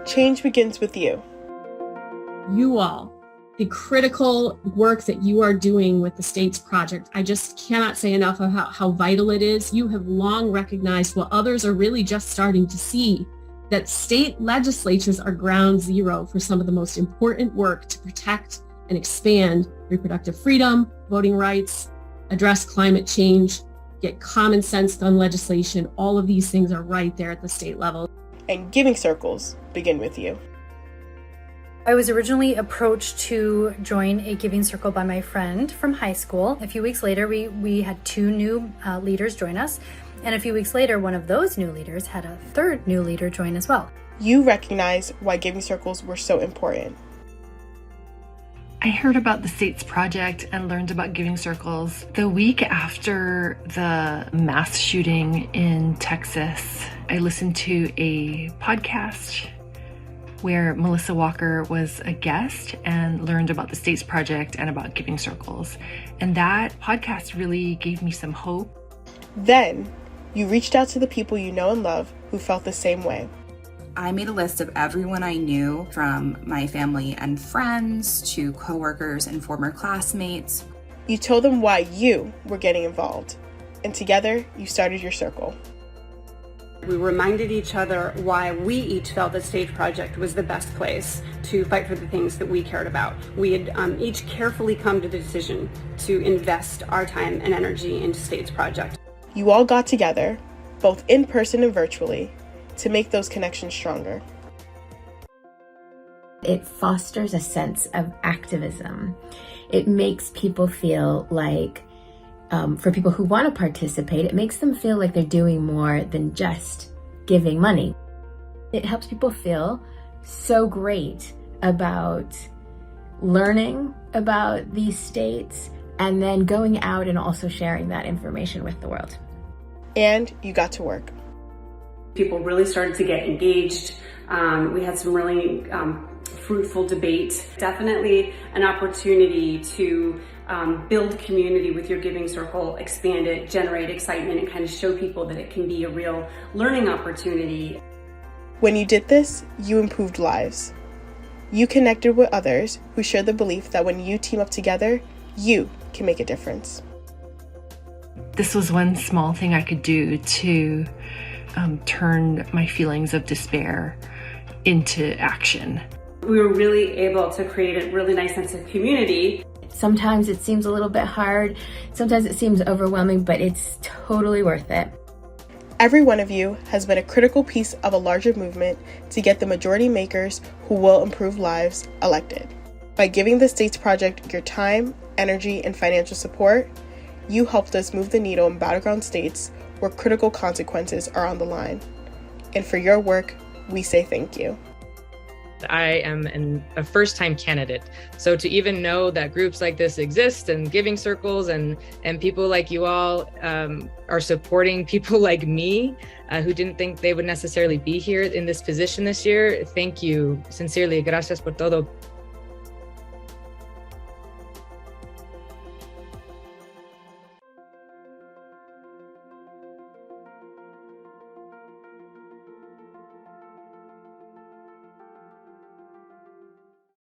Change begins with you. You all, the critical work that you are doing with the state's project, I just cannot say enough about how vital it is. You have long recognized what others are really just starting to see, that state legislatures are ground zero for some of the most important work to protect and expand reproductive freedom, voting rights, address climate change, get common sense gun legislation. All of these things are right there at the state level. And giving circles begin with you. I was originally approached to join a giving circle by my friend from high school. A few weeks later, we had two new leaders join us. And a few weeks later, one of those new leaders had a third new leader join as well. You recognize why giving circles were so important. I heard about the state's project and learned about giving circles the week after the mass shooting in Texas. I listened to a podcast where Melissa Walker was a guest and learned about the state's project and about giving circles. And that podcast really gave me some hope. Then you reached out to the people you know and love who felt the same way. I made a list of everyone I knew, from my family and friends to coworkers and former classmates. You told them why you were getting involved, and together you started your circle. We reminded each other why we each felt the State Project was the best place to fight for the things that we cared about. We had each carefully come to the decision to invest our time and energy into State's Project. You all got together, both in person and virtually, to make those connections stronger. It fosters a sense of activism. It makes people feel like, for people who want to participate, it makes them feel like they're doing more than just giving money. It helps people feel so great about learning about these states and then going out and also sharing that information with the world. And you got to work. People really started to get engaged. We had some really fruitful debate. Definitely an opportunity to build community with your giving circle, expand it, generate excitement, and kind of show people that it can be a real learning opportunity. When you did this, you improved lives. You connected with others who share the belief that when you team up together, you can make a difference. This was one small thing I could do to turn my feelings of despair into action. We were really able to create a really nice sense of community. Sometimes it seems a little bit hard, sometimes it seems overwhelming, but it's totally worth it. Every one of you has been a critical piece of a larger movement to get the majority makers who will improve lives elected. By giving the States Project your time, energy, and financial support, you helped us move the needle in battleground states where critical consequences are on the line. And for your work, we say thank you. I am a first-time candidate. So to even know that groups like this exist and giving circles and people like you all are supporting people like me who didn't think they would necessarily be here in this position this year, thank you. Sincerely, gracias por todo.